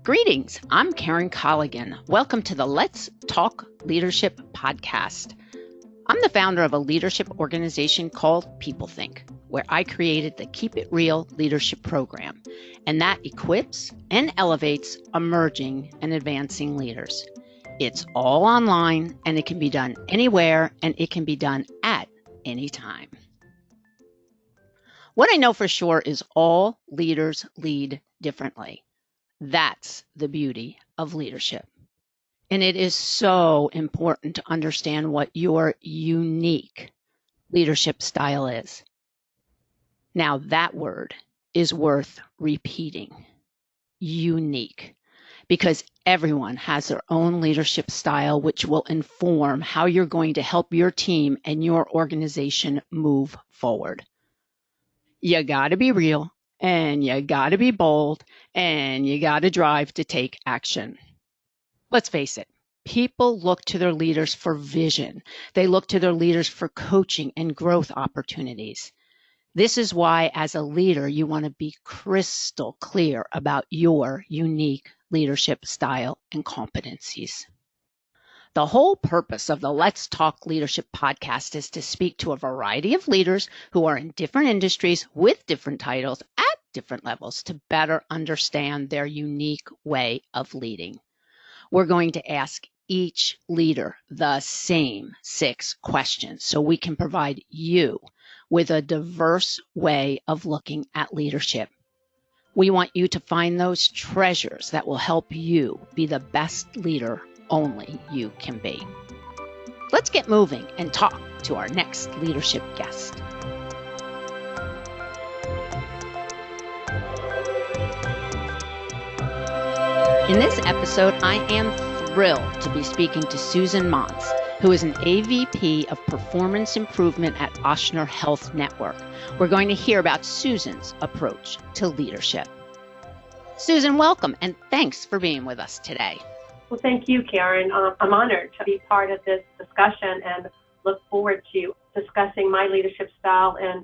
Greetings, I'm Karen Colligan. Welcome to the Let's Talk Leadership podcast. I'm the founder of a leadership organization called PeopleThink, where I created the Keep It Real leadership program, and that equips and elevates emerging and advancing leaders. It's all online, and it can be done anywhere, and it can be done at any time. What I know for sure is all leaders lead differently. That's the beauty of leadership. And it is so important to understand what your unique leadership style is. Now, that word is worth repeating. Unique. Because everyone has their own leadership style, which will inform how you're going to help your team and your organization move forward. You got to be real, and you got to be bold, and you got to drive to take action. Let's face it, people look to their leaders for vision. They look to their leaders for coaching and growth opportunities. This is why, as a leader, you want to be crystal clear about your unique leadership style and competencies. The whole purpose of the Let's Talk Leadership podcast is to speak to a variety of leaders who are in different industries with different titles at different levels to better understand their unique way of leading. We're going to ask each leader the same 6 questions so we can provide you with a diverse way of looking at leadership. We want you to find those treasures that will help you be the best leader only you can be. Let's get moving and talk to our next leadership guest. In this episode, I am thrilled to be speaking to Susan Montz, who is an AVP of Performance Improvement at Ochsner Health Network. We're going to hear about Susan's approach to leadership. Susan, welcome, and thanks for being with us today. Well, thank you, Karen. I'm honored to be part of this discussion and look forward to discussing my leadership style and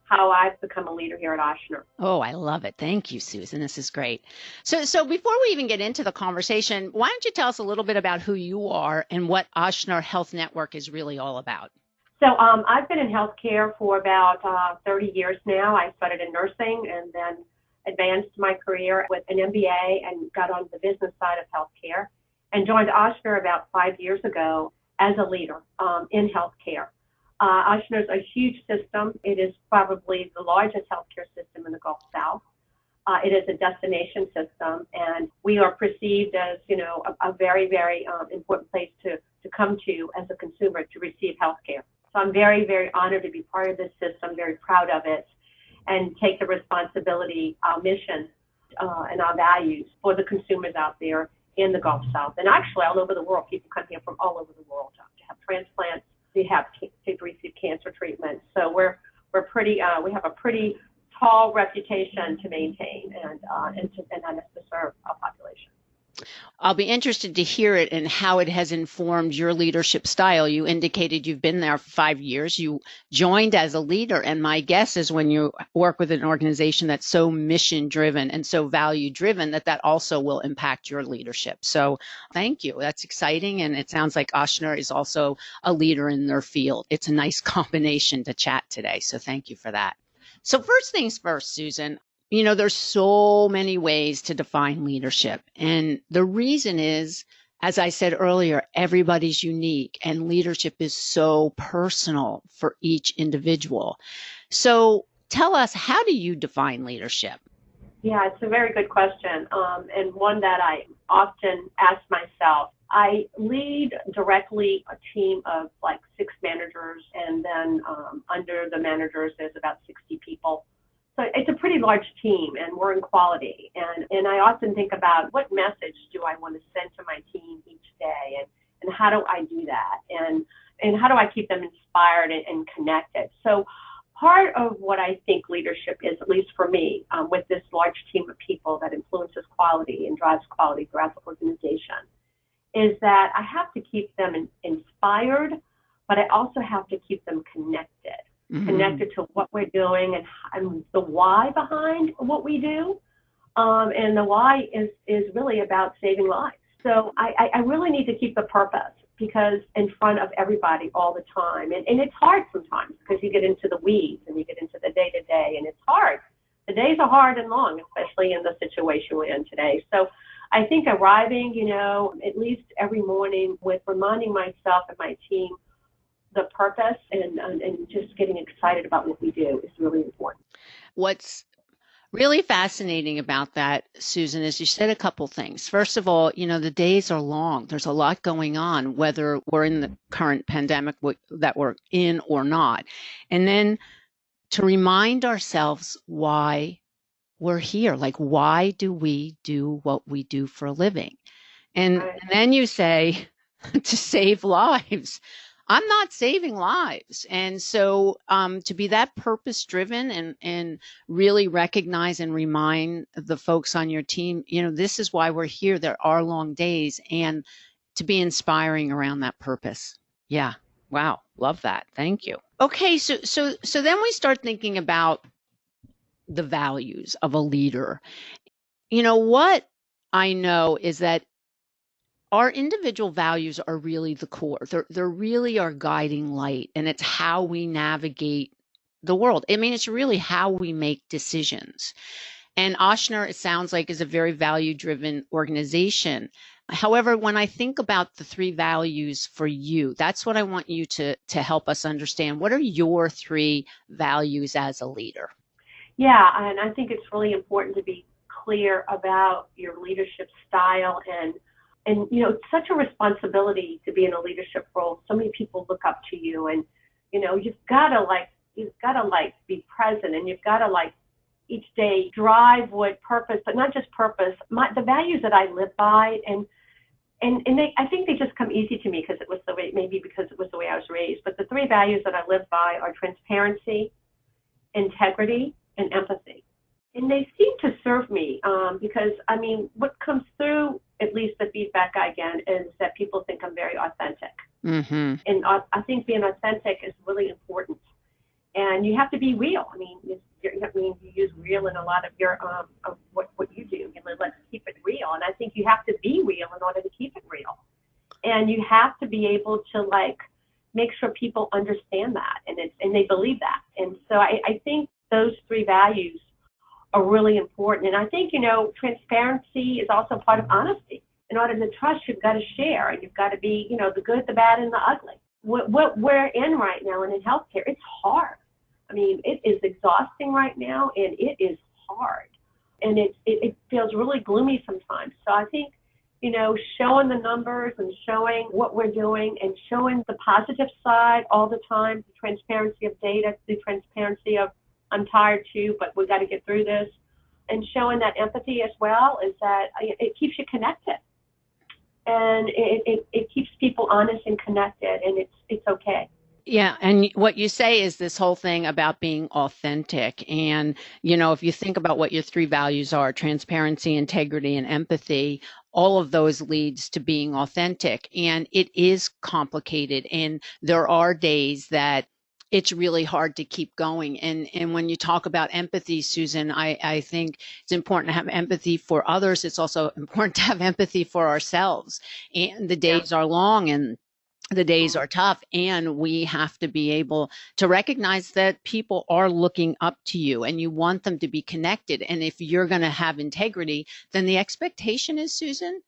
how I've become a leader here at Ochsner. Oh, I love it. Thank you, Susan. This is great. So before we even get into the conversation, why don't you tell us a little bit about who you are and what Ochsner Health Network is really all about? So I've been in healthcare for about 30 years now. I started in nursing and then advanced my career with an MBA and got on the business side of healthcare and joined Ochsner about 5 years ago as a leader in healthcare. Ochsner is a huge system. It is probably the largest healthcare system in the Gulf South. It is a destination system, and we are perceived as, a very, very important place to come to as a consumer to receive healthcare. So I'm very, very honored to be part of this system, very proud of it, and take the responsibility, our mission, and our values for the consumers out there in the Gulf South. And actually all over the world, people come here from all over the world to have transplants, to receive cancer treatment. So we're pretty, we have a pretty tall reputation to maintain and to serve our population. I'll be interested to hear it and how it has informed your leadership style. You indicated you've been there for 5 years. You joined as a leader, and my guess is when you work with an organization that's so mission-driven and so value-driven that also will impact your leadership. So thank you. That's exciting, and it sounds like Ochsner is also a leader in their field. It's a nice combination to chat today, so thank you for that. So first things first, Susan. There's so many ways to define leadership. And the reason is, as I said earlier, everybody's unique and leadership is so personal for each individual. So tell us, how do you define leadership? Yeah, it's a very good question, and one that I often ask myself. I lead directly a team of like 6 managers, and then under the managers, there's about 60 people. So it's a pretty large team, and we're in quality. And I often think about what message do I want to send to my team each day, and how do I do that, and how do I keep them inspired and connected. So part of what I think leadership is, at least for me, with this large team of people that influences quality and drives quality throughout the organization, is that I have to keep them inspired, but I also have to keep them connected. Connected to what we're doing and the why behind what we do, And the why is really about saving lives. So I really need to keep the purpose because in front of everybody all the time. And it's hard sometimes because you get into the weeds and you get into the day-to-day, and it's hard. The days are hard and long, especially in the situation we're in today. So I think arriving, at least every morning with reminding myself and my team the purpose and just getting excited about what we do is really important. What's really fascinating about that, Susan, is you said a couple things. First of all, the days are long. There's a lot going on, whether we're in the current pandemic that we're in or not. And then to remind ourselves why we're here, like why do we do what we do for a living? And then you say to save lives. I'm not saving lives. And so to be that purpose driven and really recognize and remind the folks on your team, this is why we're here. There are long days, and to be inspiring around that purpose. Yeah. Wow. Love that. Thank you. Okay. So then we start thinking about the values of a leader. What I know is that our individual values are really the core. They're really our guiding light, and it's how we navigate the world. I mean, it's really how we make decisions. And Ochsner, it sounds like, is a very value-driven organization. However, when I think about the three values for you, that's what I want you to help us understand. What are your three values as a leader? Yeah, and I think it's really important to be clear about your leadership style and it's such a responsibility to be in a leadership role. So many people look up to you, and you've got to be present, and you've got to each day drive with purpose, but not just purpose. The values that I live by, and I think they just come easy to me because it was the way I was raised. But the three values that I live by are transparency, integrity, and empathy. And they seem to serve me because, what comes through, at least the feedback I get, is that people think I'm very authentic. Mm-hmm. And I think being authentic is really important. And you have to be real. You use real in a lot of your of what you do. Let's keep it real. And I think you have to be real in order to keep it real. And you have to be able to make sure people understand that and they believe that. And so I think those three values are really important. And I think, transparency is also part of honesty. In order to trust, you've got to share, and you've got to be, the good, the bad, and the ugly. What we're in right now and in healthcare, it's hard. It is exhausting right now, and it is hard. And it feels really gloomy sometimes. So I think, showing the numbers and showing what we're doing and showing the positive side all the time, the transparency of data, the transparency of I'm tired too, but we got to get through this. And showing that empathy as well is that it keeps you connected. And it keeps people honest and connected, and it's okay. Yeah. And what you say is this whole thing about being authentic. And, if you think about what your three values are, transparency, integrity, and empathy, all of those leads to being authentic. And it is complicated. And there are days that it's really hard to keep going. And when you talk about empathy, Susan, I think it's important to have empathy for others. It's also important to have empathy for ourselves. And the days are long, and the days are tough, and we have to be able to recognize that people are looking up to you and you want them to be connected. And if you're going to have integrity, then the expectation is, Susan,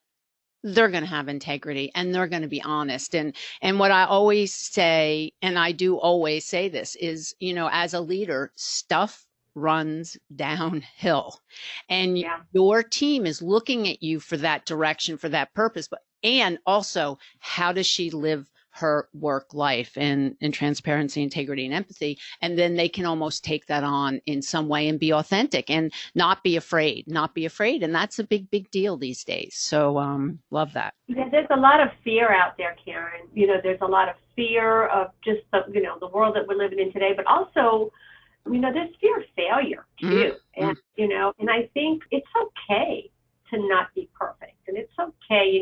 they're going to have integrity and they're going to be honest. And what I always say, and I do always say this, is, as a leader, stuff runs downhill, and your team is looking at you for that direction, for that purpose, and also, how does she live her work life in transparency, integrity, and empathy? And then they can almost take that on in some way and be authentic and not be afraid. And that's a big, big deal these days. So love that. Yeah, there's a lot of fear out there, Karen. There's a lot of fear of just the world that we're living in today, but also, there's fear of failure too. Mm-hmm. And I think it's okay to not be perfect, and it's okay.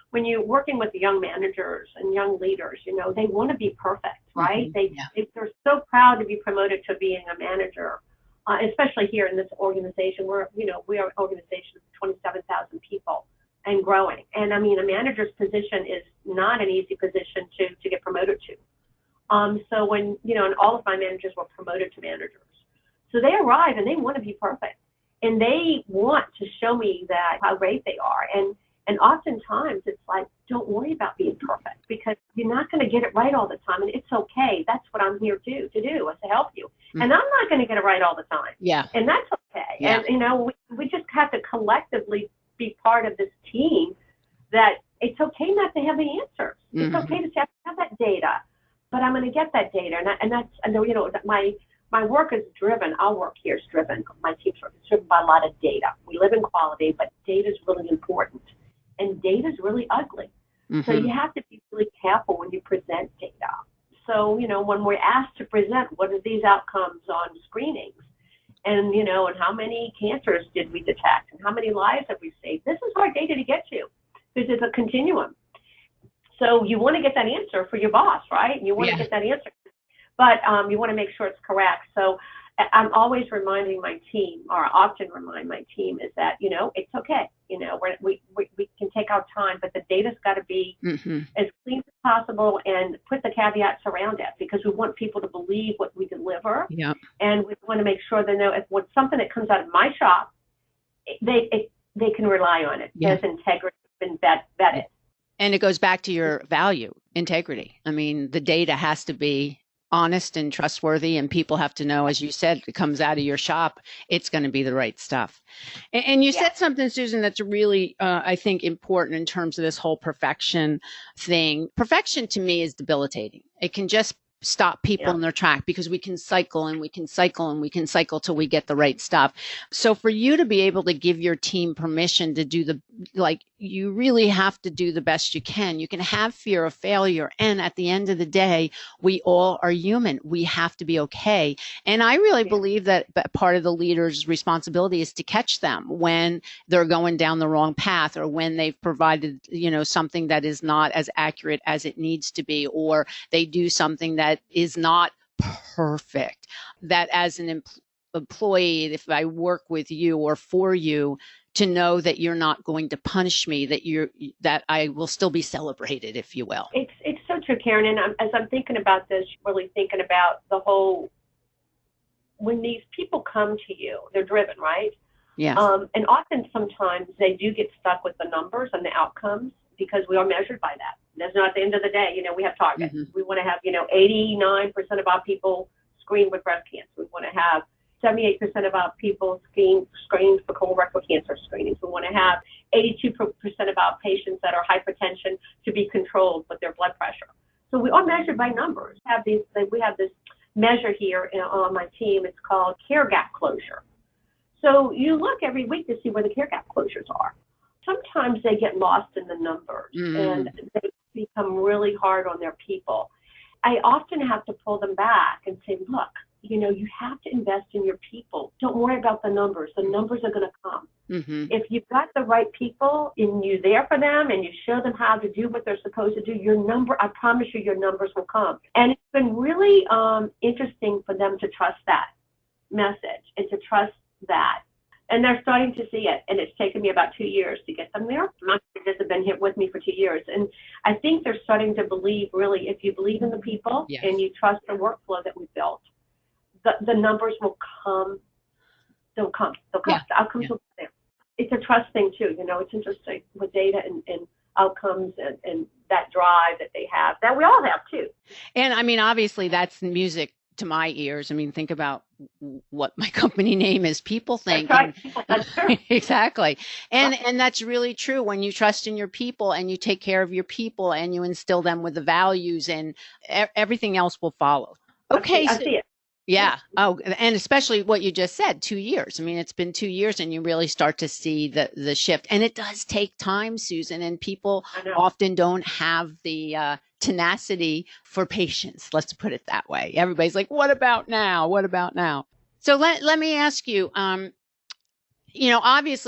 When you're working with young managers and young leaders, they want to be perfect, right? Mm-hmm. They're so proud to be promoted to being a manager, especially here in this organization. We are an organization of 27,000 people and growing. And I mean, a manager's position is not an easy position to get promoted to. So when, and all of my managers were promoted to managers. So they arrive and they want to be perfect. And they want to show me that how great they are. And oftentimes it's like, don't worry about being perfect because you're not going to get it right all the time. And it's okay. That's what I'm here to do, is to help you. Mm-hmm. And I'm not going to get it right all the time. Yeah. And that's okay. Yeah. And, we just have to collectively be part of this team that it's okay not to have the answers. Mm-hmm. It's okay to say, I have that data, but I'm going to get that data. I know, my work is driven, our work here is driven, my team's work is driven by a lot of data. We live in quality, but data is really important. And data is really ugly. Mm-hmm. So you have to be really careful when you present data. So, when we're asked to present, what are these outcomes on screenings? And, and how many cancers did we detect? And how many lives have we saved? This is hard data to get to because it's a continuum. So you want to get that answer for your boss, right? You want to get that answer. But you want to make sure it's correct. So I'm always reminding my team, or I often remind my team, is that, it's okay. We can take our time, but the data's got to be as clean as possible and put the caveats around it because we want people to believe what we deliver. Yeah. And we want to make sure they know if it's something that comes out of my shop, they can rely on it. There's integrity and vetted. And it goes back to your value, integrity. I mean, the data has to be honest and trustworthy, and people have to know, as you said, it comes out of your shop, it's going to be the right stuff. And you said something, Susan, that's really, I think, important in terms of this whole perfection thing. Perfection to me is debilitating. It can just stop people in their track because we can cycle and we can cycle and we can cycle till we get the right stuff. So for you to be able to give your team permission to do you really have to do the best you can. You can have fear of failure. And at the end of the day, we all are human. We have to be okay. And I really believe that part of the leader's responsibility is to catch them when they're going down the wrong path or when they've provided, something that is not as accurate as it needs to be, or they do something that is not perfect. That as an employee, if I work with you or for you, to know that you're not going to punish me, that I will still be celebrated, if you will. It's so true, Karen. And as I'm thinking about this, really thinking about the whole, when these people come to you, they're driven, right? Yes. And often sometimes they do get stuck with the numbers and the outcomes because we are measured by that. That's not at the end of the day, we have targets. Mm-hmm. We want to have, 89% of our people screened with breast cancer. We want to have 78% of our people screened for colorectal cancer screenings. We want to have 82% of our patients that are hypertension to be controlled with their blood pressure. So we are measured by numbers. We have this measure here on my team. It's called care gap closure. So you look every week to see where the care gap closures are. Sometimes they get lost in the numbers and they become really hard on their people. I often have to pull them back and say, look, you have to invest in your people. Don't worry about the numbers. The numbers are going to come. Mm-hmm. If you've got the right people and you're there for them and you show them how to do what they're supposed to do, I promise you, your numbers will come. And it's been really interesting for them to trust that message and to trust that. And they're starting to see it. And it's taken me about 2 years to get them there. My kids have been here with me for 2 years. And I think they're starting to believe, really, if you believe in the people and you trust the workflow that we built, the numbers will come. They'll come. The outcomes will come there. It's a trust thing, too. It's interesting with data and outcomes and that drive that they have, that we all have, too. And, I mean, obviously, that's music to my ears. I mean, think about what my company name is, People Think. That's right. That's true. Exactly. And that's really true. When you trust in your people and you take care of your people and you instill them with the values, and everything else will follow. Okay. I see it. Yeah. Oh, and especially what you just said, 2 years. I mean, it's been 2 years and you really start to see the shift. And it does take time, Susan, and people often don't have the tenacity for patience. Let's put it that way. Everybody's like, what about now? What about now? So let me ask you, obviously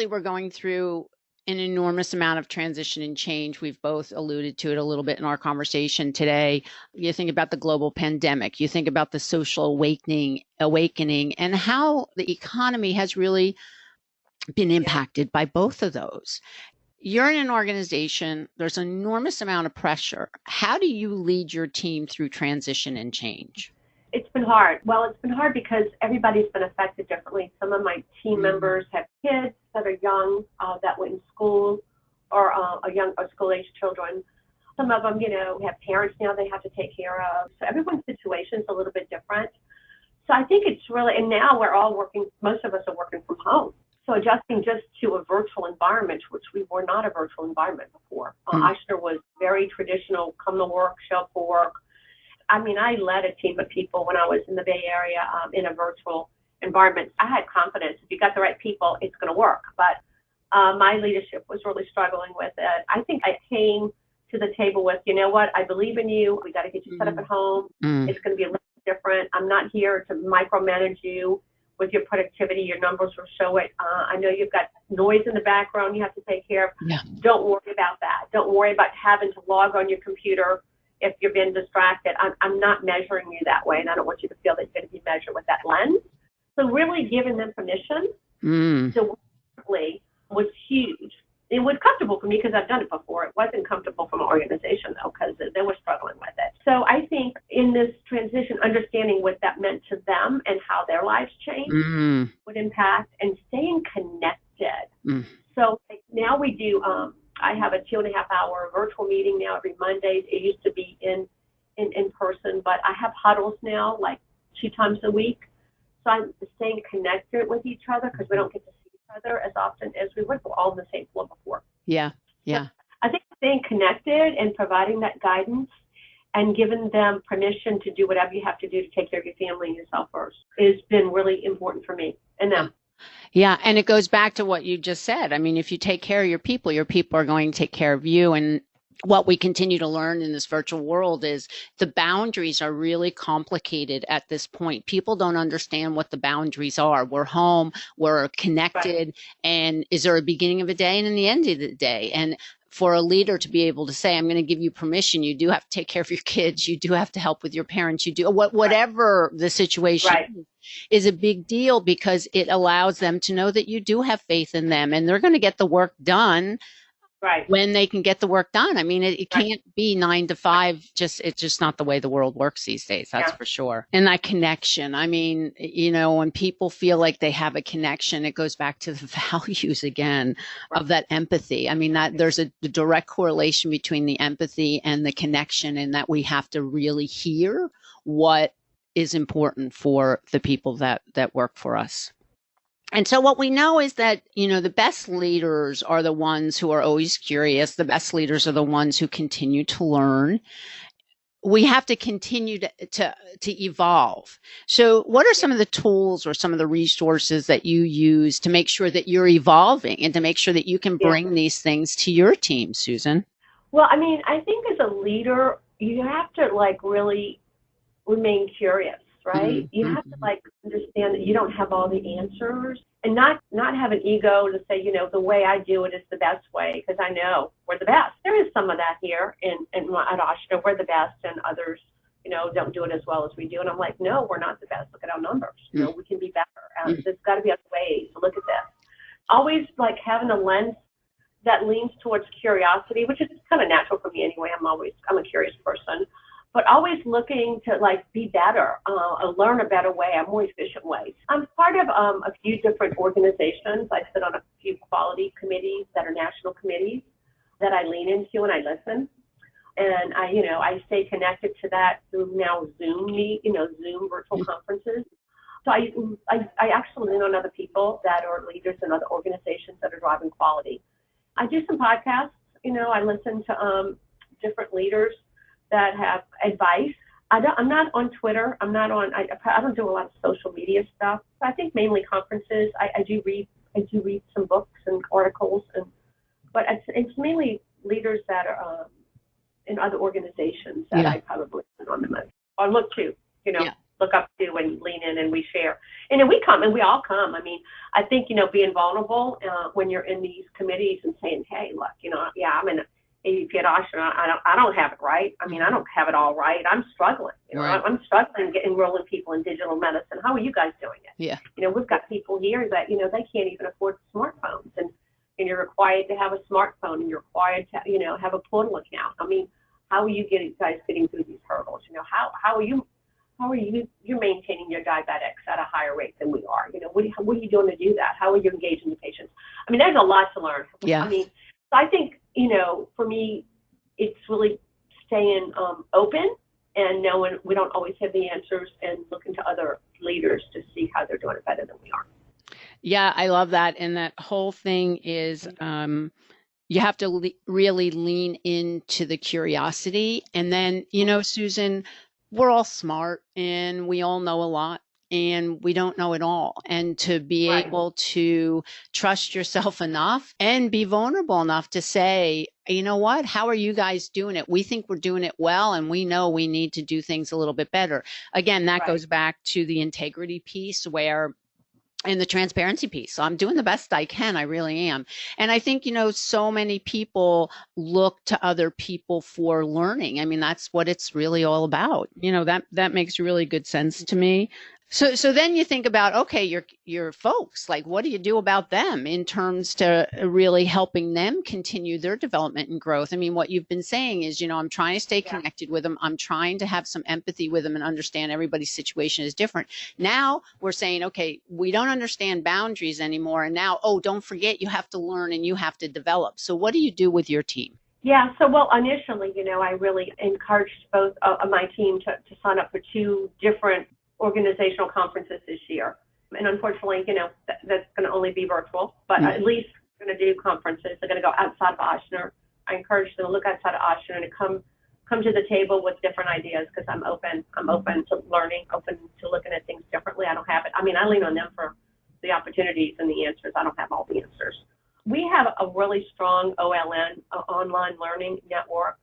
we're going through an enormous amount of transition and change. We've both alluded to it a little bit in our conversation today. You think about the global pandemic, you think about the social awakening, and how the economy has really been impacted by both of those. You're in an organization, there's an enormous amount of pressure. How do you lead your team through transition and change? It's been hard. Well, it's been hard because everybody's been affected differently. Some of my team members have kids that are young, that went in school, or school-age children. Some of them, have parents now they have to take care of. So everyone's situation is a little bit different. So I think it's really, and now we're all working, most of us are working from home. So adjusting just to a virtual environment, which we were not a virtual environment before. Eichner was very traditional, come to work, show up for work. I mean, I led a team of people when I was in the Bay Area in a virtual environment. I had confidence. If you got the right people, it's going to work. But my leadership was really struggling with it. I think I came to the table with, you know what, I believe in you. We got to get you set up at home. It's going to be a little different. I'm not here to micromanage you with your productivity. Your numbers will show it. I know you've got noise in the background you have to take care of. Yeah. Don't worry about that. Don't worry about having to log on your computer if you're being distracted. I'm not measuring you that way, and I don't want you to feel that you're going to be measured with that lens. So really giving them permission to work differently was huge. It was comfortable for me because I've done it before. It wasn't comfortable from an organization, though, because they were struggling with it. So I think in this transition, understanding what that meant to them and how their lives changed would impact, and staying connected. So like now we do, I have a 2.5-hour virtual meeting now every Monday. It used to be in person, but I have huddles now, like 2 times a week. So I'm staying connected with each other because we don't get to see each other as often as we would. We're all on the same floor before. Yeah. So I think staying connected and providing that guidance and giving them permission to do whatever you have to do to take care of your family and yourself first has been really important for me and them. Yeah. And it goes back to what you just said. I mean, if you take care of your people are going to take care of you. And what we continue to learn in this virtual world is the boundaries are really complicated at this point. People don't understand what the boundaries are. We're home, we're connected, and is there a beginning of a day and an end of the day? And for a leader to be able to say, I'm going to give you permission, you do have to take care of your kids, you do have to help with your parents, you do whatever the situation is a big deal, because it allows them to know that you do have faith in them and they're going to get the work done when they can get the work done. I mean, it can't be 9 to 5. It's just not the way the world works these days. That's for sure. And that connection. I mean, when people feel like they have a connection, it goes back to the values again of that empathy. I mean, that there's a direct correlation between the empathy and the connection, and that we have to really hear what is important for the people that work for us. And so what we know is that, the best leaders are the ones who are always curious. The best leaders are the ones who continue to learn. We have to continue to evolve. So what are some of the tools or some of the resources that you use to make sure that you're evolving and to make sure that you can bring these things to your team, Susan? Well, I mean, I think as a leader, you have to really remain curious. Right? You have to understand that you don't have all the answers, and not have an ego to say, the way I do it is the best way, because I know we're the best. There is some of that here at Oshner. We're the best, and others, don't do it as well as we do. And I'm like, no, we're not the best. Look at our numbers. We can be better. There's got to be other ways to look at this. Always having a lens that leans towards curiosity, which is kind of natural for me anyway. I'm a curious person. But always looking to be better, learn a better way, a more efficient way. I'm part of a few different organizations. I sit on a few quality committees that are national committees that I lean into and I listen. And I stay connected to that through now Zoom virtual conferences. So I actually lean on other people that are leaders in other organizations that are driving quality. I do some podcasts. I listen to different leaders that have advice. I'm not on Twitter. I don't do a lot of social media stuff. I think mainly conferences. I do read some books and articles, but it's mainly leaders that are in other organizations that I probably lean on the most, or look to, look up to and lean in, and we share. And then we all come. I mean, I think, being vulnerable when you're in these committees and saying, hey, look, yeah, I'm in AVP I don't have it right. I mean, I don't have it all right. I'm struggling. Right. I'm struggling enrolling people in digital medicine. How are you guys doing it? Yeah. We've got people here that, they can't even afford smartphones, and you're required to have a smartphone, and you're required to, have a portal account. I mean, how are you guys getting through these hurdles? How are you're maintaining your diabetics at a higher rate than we are? What are you doing to do that? How are you engaging the patients? I mean, there's a lot to learn. Yeah. I mean, so I think, for me, it's really staying open and knowing we don't always have the answers, and looking to other leaders to see how they're doing it better than we are. Yeah, I love that. And that whole thing is you have to really lean into the curiosity. And then, Susan, we're all smart and we all know a lot, and we don't know it all. And to be Right. able to trust yourself enough and be vulnerable enough to say, you know what, how are you guys doing it? We think we're doing it well, and we know we need to do things a little bit better. Again, that Right. goes back to the integrity piece and the transparency piece. So I'm doing the best I can. I really am. And I think, so many people look to other people for learning. I mean, that's what it's really all about. That makes really good sense to me. So then you think about, okay, your folks, like, what do you do about them in terms to really helping them continue their development and growth? I mean, what you've been saying is, I'm trying to stay connected with them. I'm trying to have some empathy with them and understand everybody's situation is different. Now we're saying, okay, we don't understand boundaries anymore. And now, don't forget, you have to learn and you have to develop. So what do you do with your team? Yeah, so initially, I really encouraged both of my team to sign up for 2 different organizational conferences this year. And unfortunately, that's going to only be virtual, but at least we're going to do conferences. They're going to go outside of Ochsner. I encourage them to look outside of Ochsner and to come to the table with different ideas, because I'm open to learning, open to looking at things differently. I don't have it. I mean, I lean on them for the opportunities and the answers. I don't have all the answers. We have a really strong OLN, online learning network,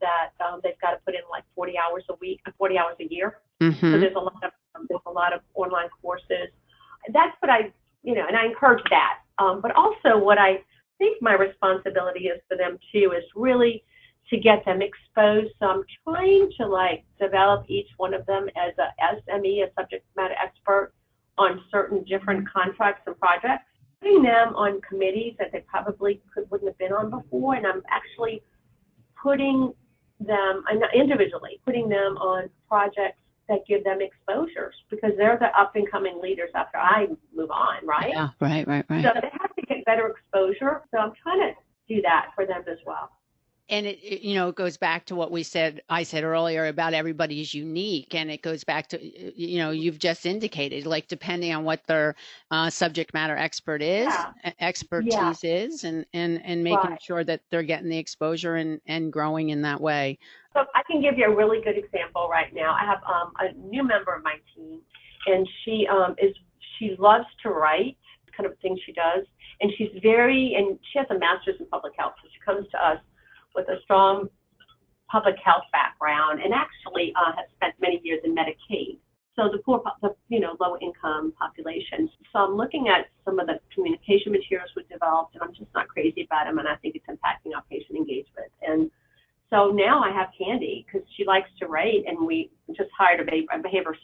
that they've got to put in like 40 hours a year. Mm-hmm. So there's a lot of online courses. That's what and I encourage that. But also what I think my responsibility is for them too is really to get them exposed. So I'm trying to develop each one of them as a SME, a subject matter expert on certain different contracts and projects, putting them on committees that they probably wouldn't have been on before. And I'm actually putting them on projects that give them exposures, because they're the up and coming leaders after I move on, right? Yeah, right. So they have to get better exposure. So I'm trying to do that for them as well. And it goes back to what I said earlier about everybody is unique. And it goes back to, you've just indicated, depending on what their subject matter expertise is, and making sure that they're getting the exposure and growing in that way. So I can give you a really good example right now. I have a new member of my team, and she loves to write, kind of thing she does. And she has a master's in public health. So she comes to us with a strong public health background, and actually has spent many years in Medicaid. So the low income populations. So I'm looking at some of the communication materials we've developed, and I'm just not crazy about them, and I think it's impacting our patient engagement. And so now I have Candy, because she likes to write, and we just hired a behavior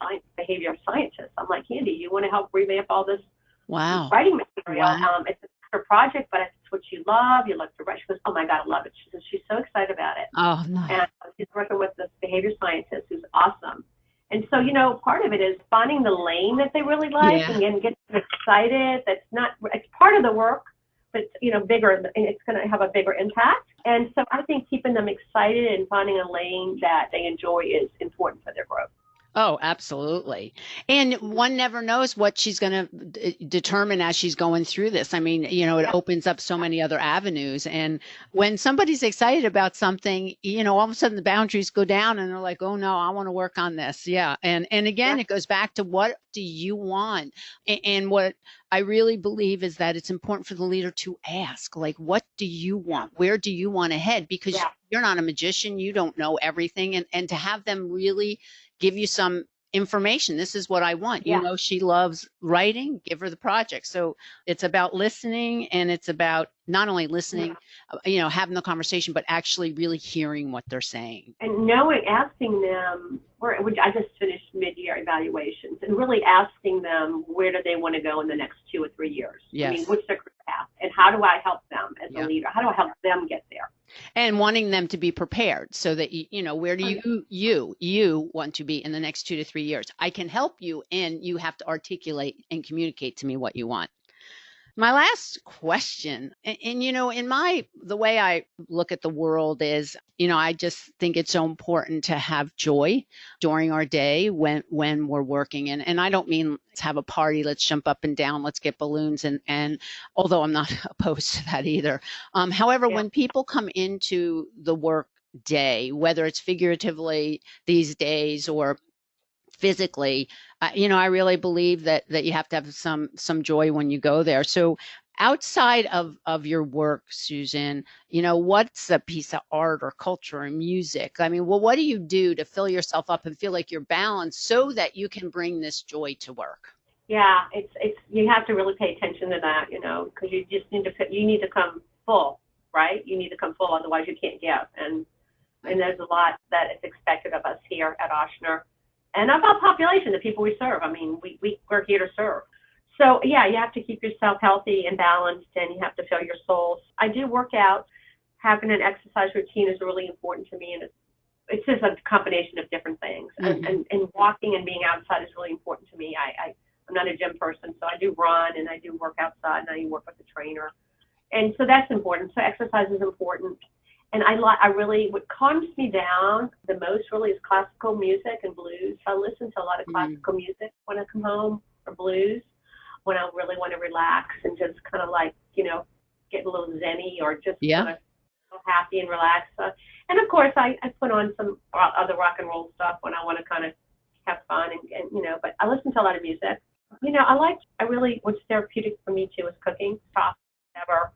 scientist. I'm like, Candy, you want to help revamp all this writing material? Wow. It's a project, but it's what you love. You love to write. She goes, oh my God, I love it. She's so excited about it. Oh, nice. And she's working with this behavior scientist who's awesome. And so, part of it is finding the lane that they really like, and getting them excited. It's part of the work, but it's, bigger, and it's going to have a bigger impact. And so I think keeping them excited and finding a lane that they enjoy is important for their growth. Oh, absolutely. And one never knows what she's going to determine as she's going through this. I mean, it opens up so many other avenues. And when somebody's excited about something, all of a sudden the boundaries go down and they're like, oh no, I want to work on this. Yeah. And again, it goes back to, what do you want? And what I really believe is that it's important for the leader to ask, what do you want? Where do you want to head? Because you're not a magician. You don't know everything. And to have them really give you some information. This is what I want. Yeah. She loves writing, give her the project. So it's about listening, and it's about not only listening, having the conversation, but actually really hearing what they're saying. And asking them, I just finished mid-year evaluations, and really asking them, where do they want to go in the next 2 or 3 years? Yes. I mean, what's their career path? And how do I help them as a leader? How do I help them get there? And wanting them to be prepared so that, where do you want to be in the next 2 to 3 years? I can help you, and you have to articulate and communicate to me what you want. My last question, and the way I look at the world is, I just think it's so important to have joy during our day when we're working. And I don't mean let's have a party, let's jump up and down, let's get balloons. And although I'm not opposed to that either. However, when people come into the work day, whether it's figuratively these days or physically, I really believe that you have to have some joy when you go there. So outside of your work, Susan, what's a piece of art or culture or music? I mean, what do you do to fill yourself up and feel like you're balanced so that you can bring this joy to work? Yeah, it's you have to really pay attention to that, because you just need to come full, right? You need to come full, otherwise you can't give. And there's a lot that is expected of us here at Ochsner. And of our population, the people we serve. I mean, we're here to serve. So, yeah, you have to keep yourself healthy and balanced, and you have to fill your soul. I do work out. Having an exercise routine is really important to me, and it's just a combination of different things. Mm-hmm. And walking and being outside is really important to me. I'm not a gym person, so I do run, and I do work outside, and I work with a trainer. And so that's important. So exercise is important. And I really, what calms me down the most really is classical music and blues. So I listen to a lot of classical music when I come home, or blues, when I really want to relax and just kind of get a little zenny, or just kind of feel happy and relaxed. And of course, I put on some other rock and roll stuff when I want to kind of have fun and but I listen to a lot of music. What's therapeutic for me too is cooking, soft, whatever.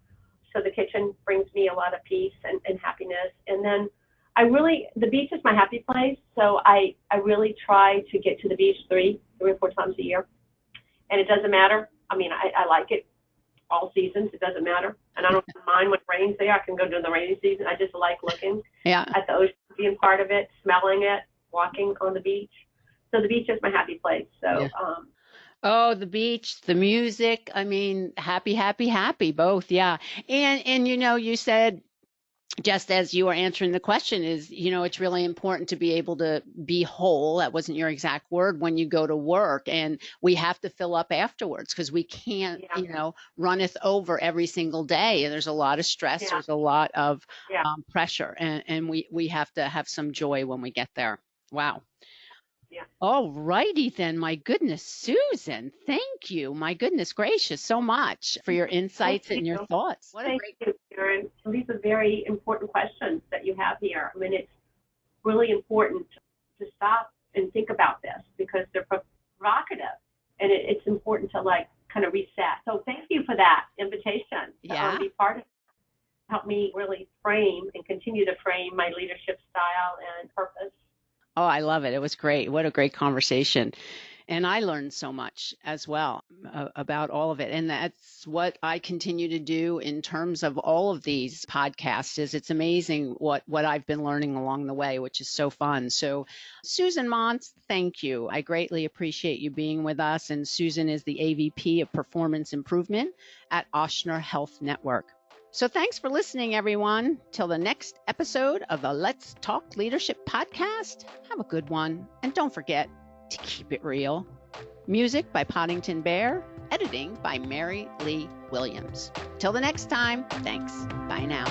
So the kitchen brings me a lot of peace and happiness. And then the beach is my happy place. So I really try to get to the beach 3 or 4 times a year. And it doesn't matter. I mean, I like it all seasons. It doesn't matter. And I don't mind when it rains there. I can go during the rainy season. I just like looking at the ocean, being part of it, smelling it, walking on the beach. So the beach is my happy place. So, Oh, the beach, the music. I mean, happy, happy, happy, both. Yeah. And you said, just as you were answering the question, is, it's really important to be able to be whole. That wasn't your exact word, when you go to work, and we have to fill up afterwards, because we can't, runneth over every single day. And there's a lot of stress. Yeah. There's a lot of pressure, and we have to have some joy when we get there. Wow. Yeah. All righty then. My goodness, Susan, thank you. My goodness gracious, so much for your insights and your thoughts. Thank you, Karen. These are very important questions that you have here. I mean, it's really important to stop and think about this, because they're provocative, and it's important to kind of reset. So thank you for that invitation to be part of it. Help me really frame and continue to frame my leadership style and purpose. Oh, I love it. It was great. What a great conversation. And I learned so much as well about all of it. And that's what I continue to do in terms of all of these podcasts. Is it's amazing what I've been learning along the way, which is so fun. So Susan Montz, thank you. I greatly appreciate you being with us. And Susan is the AVP of Performance Improvement at Ochsner Health Network. So thanks for listening, everyone. Till the next episode of the Let's Talk Leadership podcast, have a good one. And don't forget to keep it real. Music by Poddington Bear, editing by Mary Lee Williams. Till the next time, thanks. Bye now.